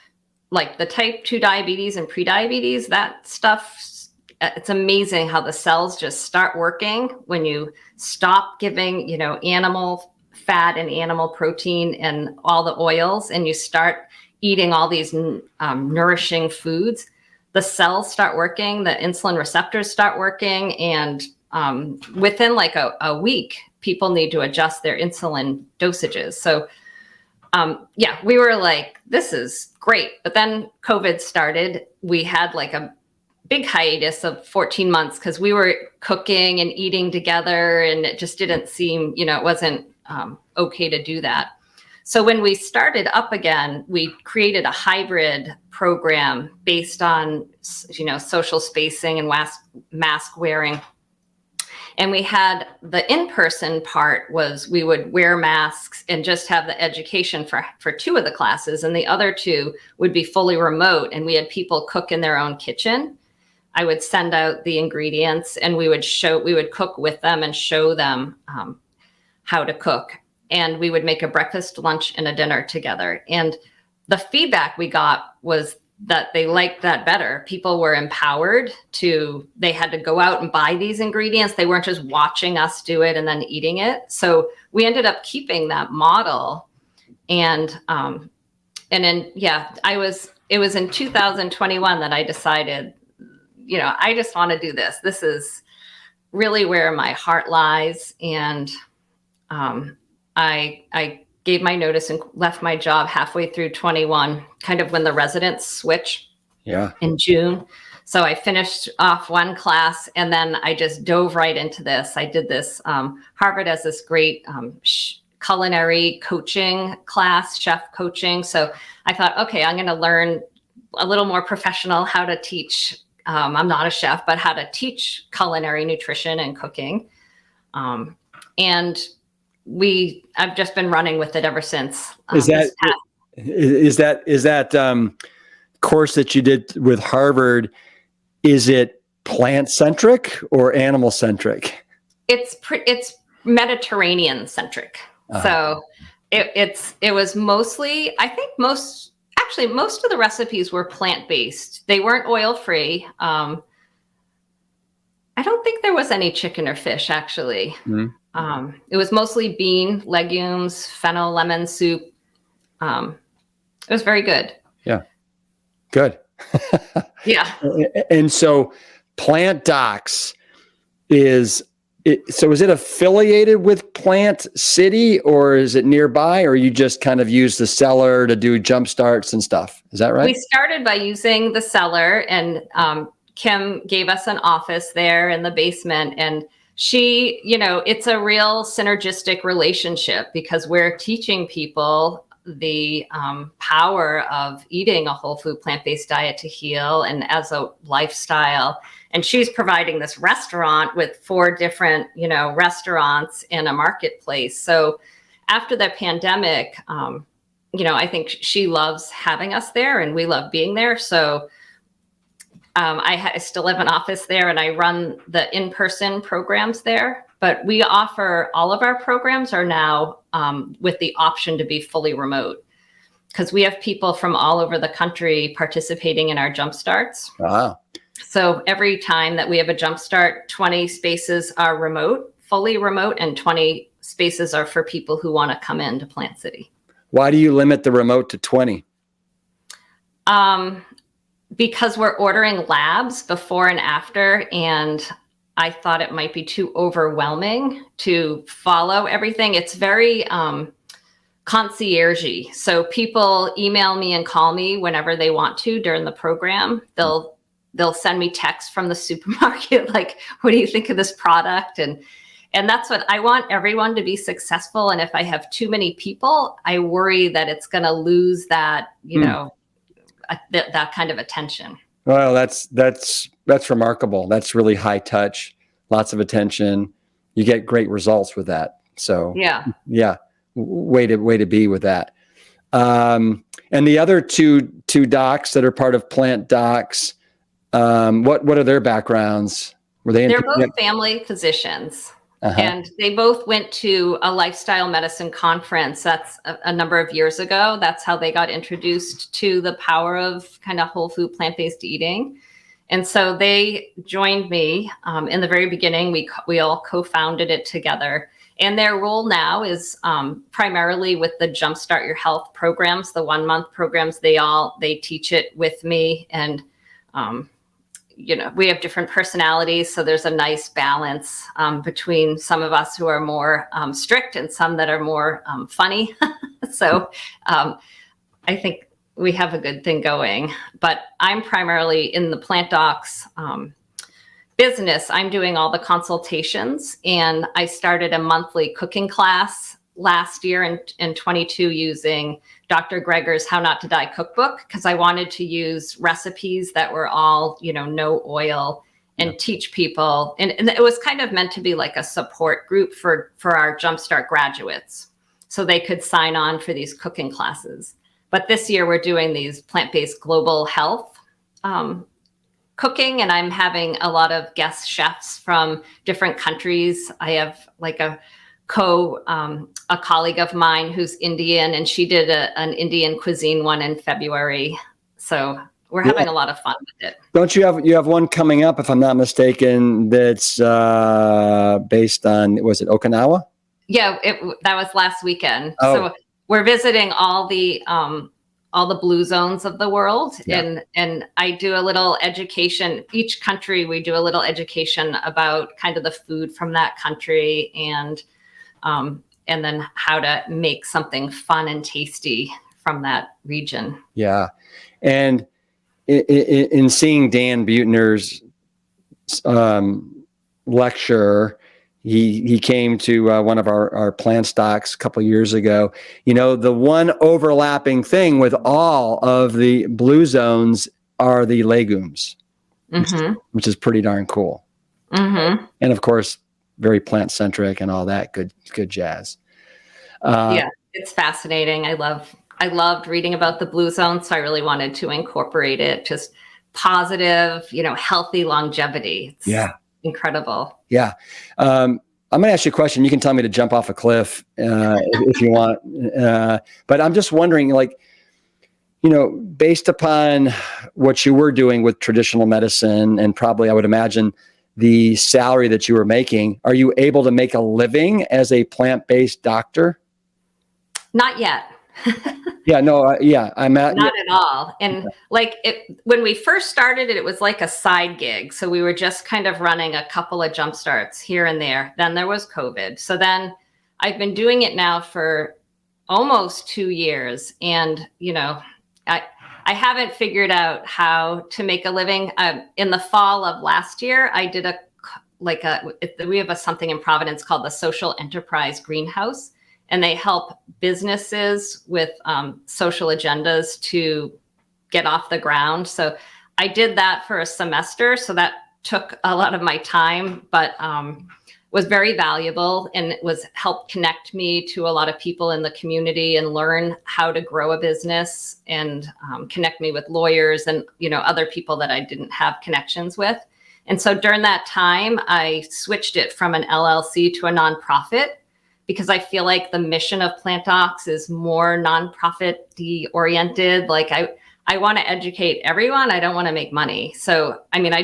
like the type 2 diabetes and prediabetes, that stuff. It's amazing how the cells just start working when you stop giving, animal fat and animal protein and all the oils, and you start eating all these nourishing foods. The cells start working, the insulin receptors start working, and within like a week, people need to adjust their insulin dosages. So we were like, this is great. But then COVID started. We had like a big hiatus of 14 months because we were cooking and eating together, and it just didn't seem, it wasn't okay to do that. So when we started up again, we created a hybrid program based on, social spacing and mask wearing. And we had the in-person part was we would wear masks and just have the education for 2 of the classes, and the other 2 would be fully remote, and we had people cook in their own kitchen. I would send out the ingredients, and we would cook with them and show them how to cook. And we would make a breakfast, lunch, and a dinner together. And the feedback we got was that they liked that better. People were empowered they had to go out and buy these ingredients. They weren't just watching us do it and then eating it. So we ended up keeping that model. And then, it was in 2021 that I decided, I just want to do this. This is really where my heart lies. And I gave my notice and left my job halfway through 21, kind of when the residents switch in June. So I finished off one class, and then I just dove right into this. I did this, Harvard has this great culinary coaching class, chef coaching. So I thought, okay, I'm going to learn a little more professional how to teach. I'm not a chef, but how to teach culinary nutrition and cooking. And I've just been running with it ever since. Is that course that you did with Harvard, is it plant centric or animal centric? It's Mediterranean centric. So it was mostly, I think most of the recipes were plant-based. They weren't oil-free. I don't think there was any chicken or fish, actually. Mm-hmm. It was mostly bean, legumes, fennel, lemon soup. It was very good. Yeah. Good. Yeah. And so Plant Docs is it affiliated with Plant City, or is it nearby, or you just kind of use the cellar to do jumpstarts and stuff? Is that right? We started by using the cellar, and Kim gave us an office there in the basement, and she, it's a real synergistic relationship because we're teaching people the power of eating a whole food plant-based diet to heal and as a lifestyle. And she's providing this restaurant with 4 different, restaurants in a marketplace. So after the pandemic, I think she loves having us there and we love being there. So I still have an office there and I run the in-person programs there, but we offer all of our programs are now with the option to be fully remote because we have people from all over the country participating in our jumpstarts. Wow. So every time that we have a jumpstart, 20 spaces are remote, fully remote, and 20 spaces are for people who want to come into Plant City. Why do you limit the remote to 20? Because we're ordering labs before and after, and I thought it might be too overwhelming to follow everything. It's very concierge-y. So people email me and call me whenever they want to during the program. They'll send me texts from the supermarket, like, what do you think of this product? And that's what I want, everyone to be successful. And if I have too many people, I worry that it's going to lose that, that kind of attention. Well, that's remarkable. That's really high touch, lots of attention. You get great results with that. So yeah, way to be with that. And the other two docs that are part of Plant Docs, what are their backgrounds? They're both family physicians. Uh-huh. And they both went to a lifestyle medicine conference. That's a number of years ago. That's how they got introduced to the power of kind of whole food plant-based eating. And so they joined me in the very beginning. We all co-founded it together. And their role now is primarily with the Jumpstart Your Health programs, the 1-month programs. They teach it with me. And we have different personalities, so there's a nice balance between some of us who are more strict and some that are more funny. So I think we have a good thing going. But I'm primarily in the Plant Docs business. I'm doing all the consultations, and I started a monthly cooking class last year in 22 using Dr. Greger's How Not to Die cookbook, because I wanted to use recipes that were all, no oil and teach people. And it was kind of meant to be like a support group for our Jumpstart graduates. so they could sign on for these cooking classes. But this year we're doing these plant-based global health cooking, and I'm having a lot of guest chefs from different countries. I have like a colleague of mine who's Indian, and she did an Indian cuisine one in February. So we're having a lot of fun with it. Don't you have one coming up, if I'm not mistaken, that's based on, was it Okinawa? Yeah, that was last weekend. Oh. So we're visiting all the blue zones of the world, and I do a little education. Each country, we do a little education about kind of the food from that country, and then how to make something fun and tasty from that region. Yeah, and in seeing Dan Buettner's lecture, he came to one of our plant stocks a couple of years ago. You know, the one overlapping thing with all of the blue zones are the legumes, which is pretty darn cool. And of course, very plant centric and all that good jazz. Yeah, it's fascinating. I loved reading about the blue zone, so I really wanted to incorporate it. Just positive, healthy longevity. It's incredible. Yeah. I'm going to ask you a question. You can tell me to jump off a cliff if you want. But I'm just wondering, based upon what you were doing with traditional medicine, and probably I would imagine the salary that you were making, are you able to make a living as a plant-based doctor? Not yet. I'm at. Not at all. And when we first started it was like a side gig. So we were just kind of running a couple of jumpstarts here and there. Then there was COVID. So then I've been doing it now for almost 2 years. And, I haven't figured out how to make a living. In the fall of last year, I did we have something in Providence called the Social Enterprise Greenhouse. And they help businesses with social agendas to get off the ground. So I did that for a semester. So that took a lot of my time, but was very valuable, and it helped connect me to a lot of people in the community and learn how to grow a business, and connect me with lawyers and other people that I didn't have connections with. And so during that time, I switched it from an LLC to a nonprofit, because I feel like the mission of Plant Docs is more nonprofit-y oriented. Like I want to educate everyone. I don't want to make money. So, I mean, I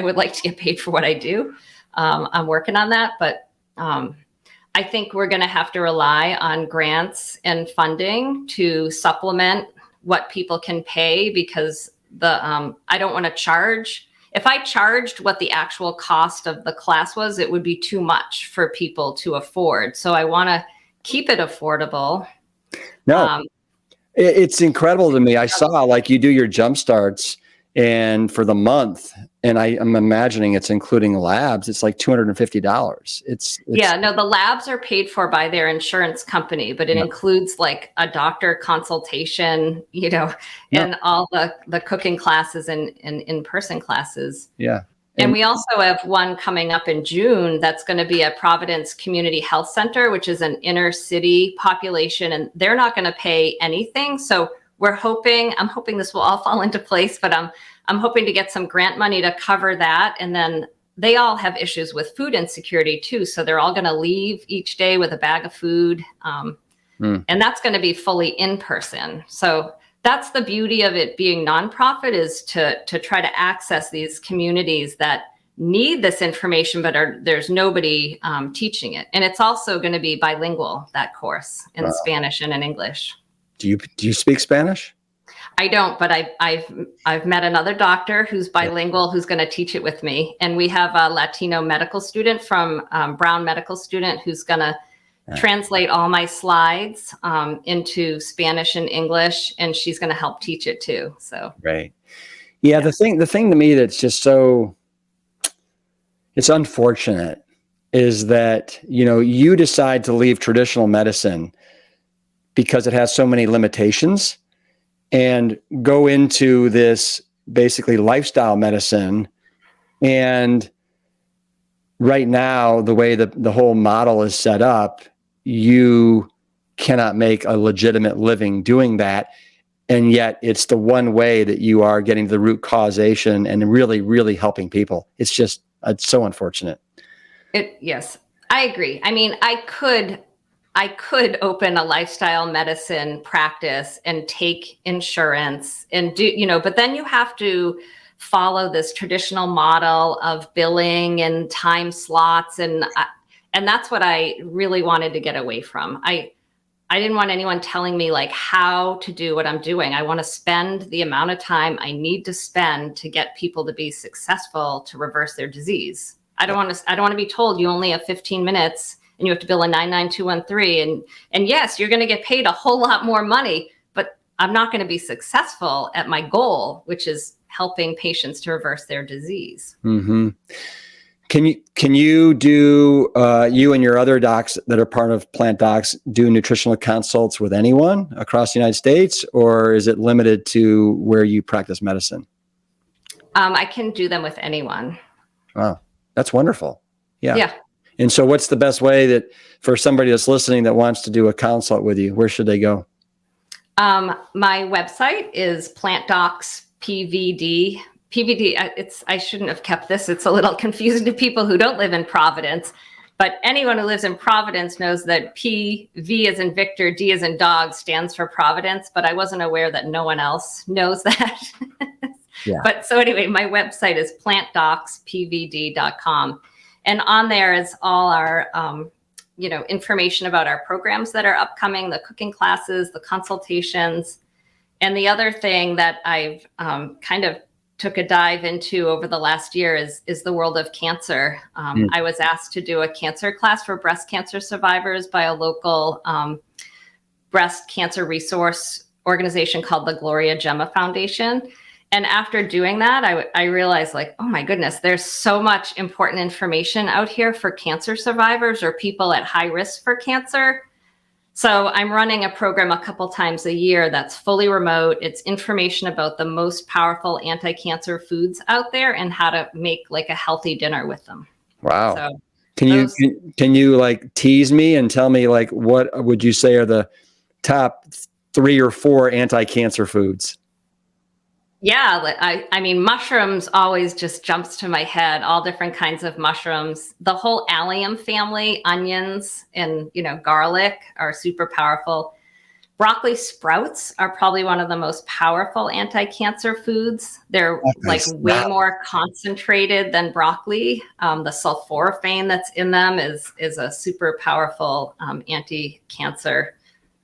would like to get paid for what I do. I'm working on that, but I think we're going to have to rely on grants and funding to supplement what people can pay, because I don't want to charge. If I charged what the actual cost of the class was, it would be too much for people to afford. So I want to keep it affordable. No, it's incredible to me. I saw you do your jumpstarts, and for the month, and I'm imagining it's including labs, it's like $250. The labs are paid for by their insurance company, but it includes like a doctor consultation, and all the cooking classes and in-person classes. Yeah. And we also have one coming up in June that's going to be at Providence Community Health Center, which is an inner city population, and they're not going to pay anything. So I'm hoping this will all fall into place, but I'm hoping to get some grant money to cover that. And then they all have issues with food insecurity too. So they're all going to leave each day with a bag of food. And that's going to be fully in person. So that's the beauty of it being nonprofit, is to try to access these communities that need this information, but there's nobody teaching it. And it's also going to be bilingual, that course, in Spanish and in English. Do you speak Spanish? I don't, but I've met another doctor who's bilingual who's going to teach it with me. And we have a Latino medical student from Brown Medical Student who's going to translate all my slides into Spanish and English, and she's going to help teach it too. So right. Yeah. The thing to me that's just it's unfortunate is that, you decide to leave traditional medicine because it has so many limitations, and go into this basically lifestyle medicine. And right now, the way the whole model is set up, you cannot make a legitimate living doing that. And yet it's the one way that you are getting to the root causation and really, really helping people. It's just, it's so unfortunate. Yes, I agree. I mean, I could open a lifestyle medicine practice and take insurance and do, but then you have to follow this traditional model of billing and time slots. And that's what I really wanted to get away from. I didn't want anyone telling me like how to do what I'm doing. I want to spend the amount of time I need to spend to get people to be successful to reverse their disease. I don't want to be told you only have 15 minutes and you have to bill a 99213. And yes, you're going to get paid a whole lot more money, but I'm not going to be successful at my goal, which is helping patients to reverse their disease. Mm-hmm. Can you do, you and your other docs that are part of Plant Docs, do nutritional consults with anyone across the United States, or is it limited to where you practice medicine? I can do them with anyone. Wow, that's wonderful. Yeah. Yeah. And so what's the best way that for somebody that's listening that wants to do a consult with you, where should they go? My website is Plant Docs PVD. I shouldn't have kept this. It's a little confusing to people who don't live in Providence, but anyone who lives in Providence knows that PV as in Victor, D as in dog stands for Providence, but I wasn't aware that no one else knows that. Yeah. But so anyway, my website is plantdocspvd.com. And on there is all our, information about our programs that are upcoming, the cooking classes, the consultations. And the other thing that I've kind of took a dive into over the last year is the world of cancer. I was asked to do a cancer class for breast cancer survivors by a local breast cancer resource organization called the Gloria Gemma Foundation. And after doing that, I realized like, oh my goodness, there's so much important information out here for cancer survivors or people at high risk for cancer. So I'm running a program a couple times a year that's fully remote. It's information about the most powerful anti-cancer foods out there and how to make like a healthy dinner with them. Wow. So can you like tease me and tell me like what would you say are the top 3 or 4 anti-cancer foods? Yeah, I mean, mushrooms always just jumps to my head, all different kinds of mushrooms. The whole allium family, onions and, garlic are super powerful. Broccoli sprouts are probably one of the most powerful anti-cancer foods. They're way more concentrated than broccoli. The sulforaphane that's in them is a super powerful anti-cancer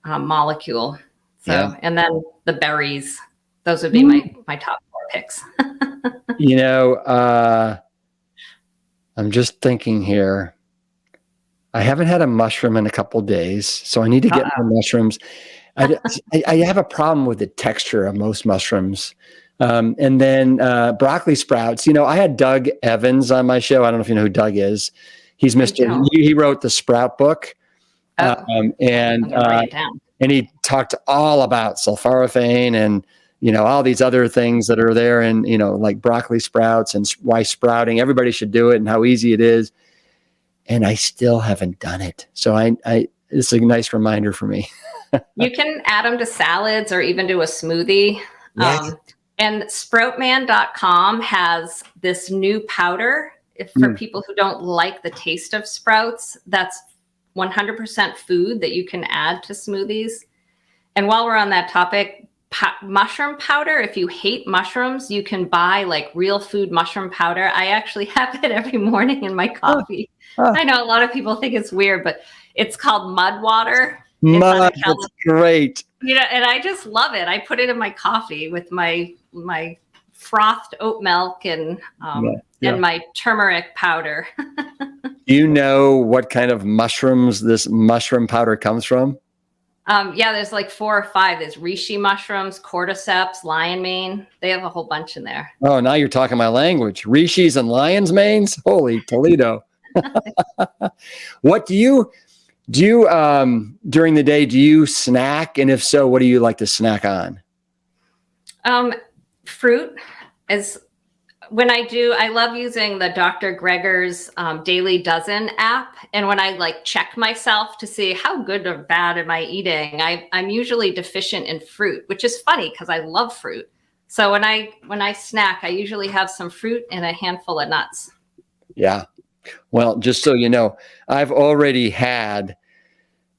molecule. So, yeah. And then the berries. Those would be my top 4 picks. I'm just thinking here. I haven't had a mushroom in a couple of days, so I need to get more mushrooms. I have a problem with the texture of most mushrooms. And then broccoli sprouts. I had Doug Evans on my show. I don't know if you know who Doug is. He's he wrote the Sprout book. And he talked all about sulforaphane and all these other things that are there and, like broccoli sprouts and why sprouting, everybody should do it and how easy it is. And I still haven't done it. So it's a nice reminder for me. You can add them to salads or even do a smoothie. Yes. And sproutman.com has this new powder for people who don't like the taste of sprouts. That's 100% food that you can add to smoothies. And while we're on that topic, mushroom powder, if you hate mushrooms, you can buy like real food mushroom powder. I actually have it every morning in my coffee. I know a lot of people think it's weird, but it's called mud water. That's great. And I just love it. I put it in my coffee with my frothed oat milk and my turmeric powder. Do you know what kind of mushrooms this mushroom powder comes from? There's like 4 or 5. There's reishi mushrooms, cordyceps, lion mane. They have a whole bunch in there. Oh, now you're talking my language. Rishis and lion's manes? Holy Toledo. What do you during the day? Do you snack? And if so, what do you like to snack on? Fruit is when I love using the Dr. Greger's Daily Dozen app. And when I like check myself to see how good or bad am I eating, I'm usually deficient in fruit, which is funny because I love fruit. So when I snack, I usually have some fruit and a handful of nuts. Yeah. Well, just so you know, I've already had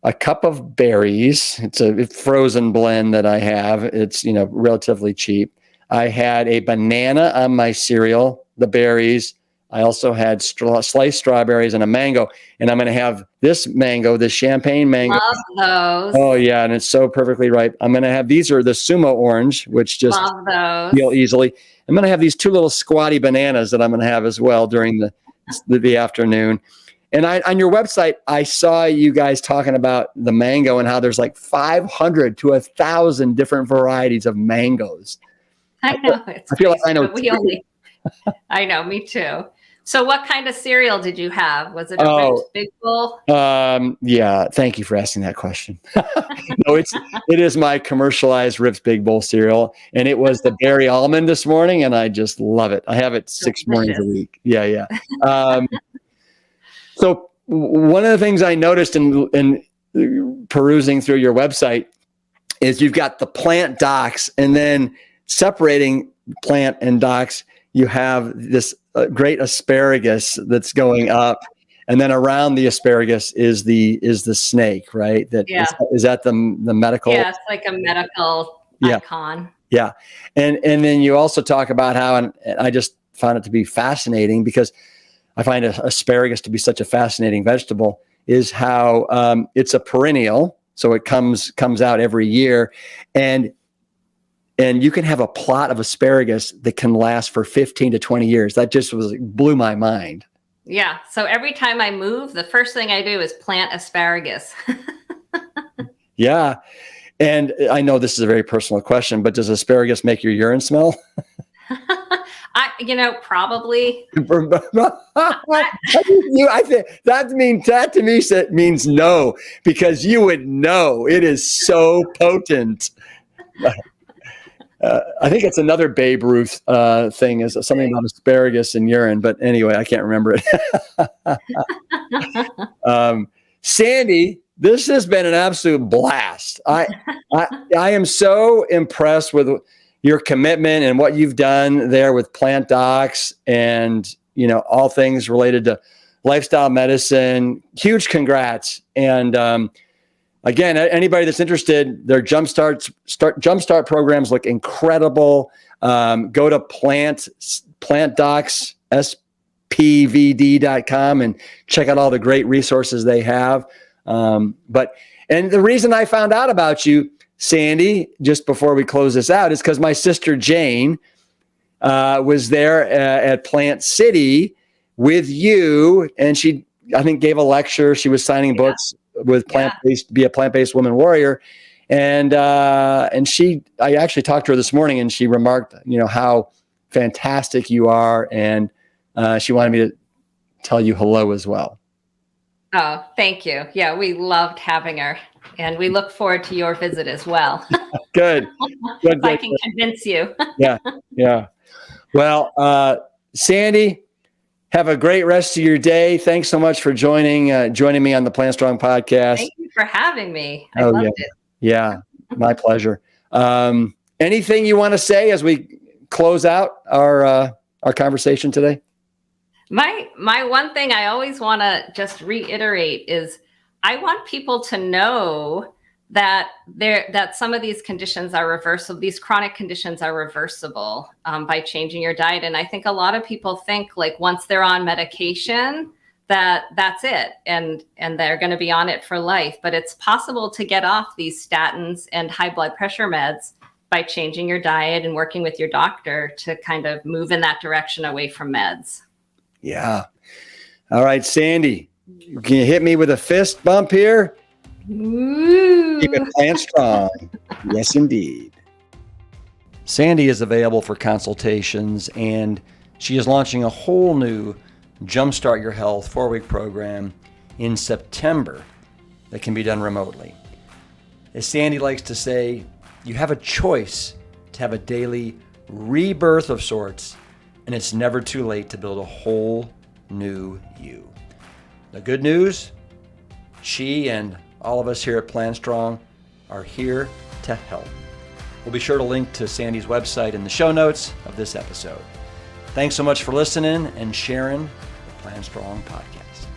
a cup of berries. It's a frozen blend that I have. It's, relatively cheap. I had a banana on my cereal, the berries. I also had sliced strawberries and a mango. And I'm going to have this mango, this champagne mango. Love those. Oh, yeah. And it's so perfectly ripe. I'm going to have, these are the sumo orange, which just Love those. peel easily. I'm going to have these 2 little squatty bananas that I'm going to have as well during the afternoon. And on your website, I saw you guys talking about the mango and how there's like 500 to 1,000 different varieties of mangoes. I know. I feel like I know. I know, me too. So what kind of cereal did you have? Was it a Ribs Big Bowl? Yeah. Thank you for asking that question. No, it is my commercialized Ribs Big Bowl cereal. And it was the berry almond this morning. And I just love it. I have it 6 mornings a week. Yeah. Yeah. So one of the things I noticed in perusing through your website is you've got the plant docs, and then separating plant and docs, you have this great asparagus that's going up, and then around the asparagus is the snake, right? Is that the medical? Yeah, it's like a medical icon. Yeah, and then you also talk about how, and I just found it to be fascinating because I find asparagus to be such a fascinating vegetable, is how it's a perennial, so it comes out every year, and you can have a plot of asparagus that can last for 15 to 20 years. That just blew my mind. Yeah. So every time I move, the first thing I do is plant asparagus. Yeah. And I know this is a very personal question, but does asparagus make your urine smell? Probably. I think that to me means no, because you would know. It is so potent. I think it's another Babe Ruth thing, is something about asparagus and urine, but anyway, I can't remember it. Sandy, this has been an absolute blast. I am so impressed with your commitment and what you've done there with Plant Docs and, all things related to lifestyle medicine. Huge congrats. And again, anybody that's interested, their jumpstart programs look incredible. Go to plantdocs.spvd.com and check out all the great resources they have. And the reason I found out about you, Sandy, just before we close this out, is because my sister Jane was there at Plant City with you, and she, I think, gave a lecture. She was signing books with plant-based, be a plant-based woman warrior. And I actually talked to her this morning, and she remarked, how fantastic you are. And she wanted me to tell you hello as well. Oh, thank you. Yeah, we loved having her, and we look forward to your visit as well. Good. If I can convince you. Yeah. Well, Sandy, have a great rest of your day. Thanks so much for joining me on the Plant Strong podcast. Thank you for having me. I loved it. Yeah, my pleasure. Anything you want to say as we close out our conversation today? My one thing I always want to just reiterate is I want people to know that some of these conditions are reversible. These chronic conditions are reversible by changing your diet. And I think a lot of people think like once they're on medication, that's it, and they're going to be on it for life. But it's possible to get off these statins and high blood pressure meds by changing your diet and working with your doctor to kind of move in that direction away from meds. Yeah. All right, Sandy, can you hit me with a fist bump here? Ooh. Keep it Plant Strong. Yes, indeed. Sandy is available for consultations, and she is launching a whole new Jumpstart Your Health 4-week program in September that can be done remotely. As Sandy likes to say, you have a choice to have a daily rebirth of sorts and it's never too late to build a whole new you. The good news, she and all of us here at Plan Strong are here to help. We'll be sure to link to Sandy's website in the show notes of this episode. Thanks so much for listening and sharing the Plan Strong podcast.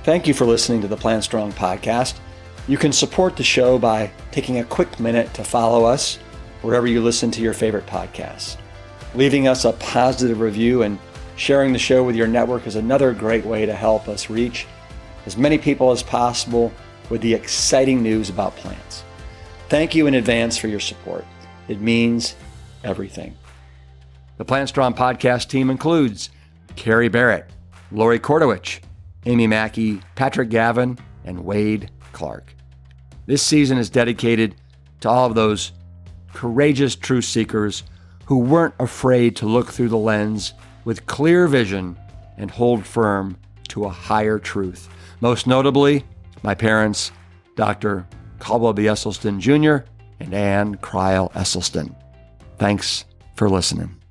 Thank you for listening to the Plan Strong podcast. You can support the show by taking a quick minute to follow us wherever you listen to your favorite podcasts. Leaving us a positive review and sharing the show with your network is another great way to help us reach as many people as possible with the exciting news about plants. Thank you in advance for your support. It means everything. The Plant Strong podcast team includes Carrie Barrett, Lori Kordowich, Amy Mackey, Patrick Gavin, and Wade Clark. This season is dedicated to all of those courageous truth seekers who weren't afraid to look through the lens with clear vision and hold firm to a higher truth. Most notably, my parents, Dr. Caldwell Esselstyn Jr. and Ann Caldwell Esselstyn. Thanks for listening.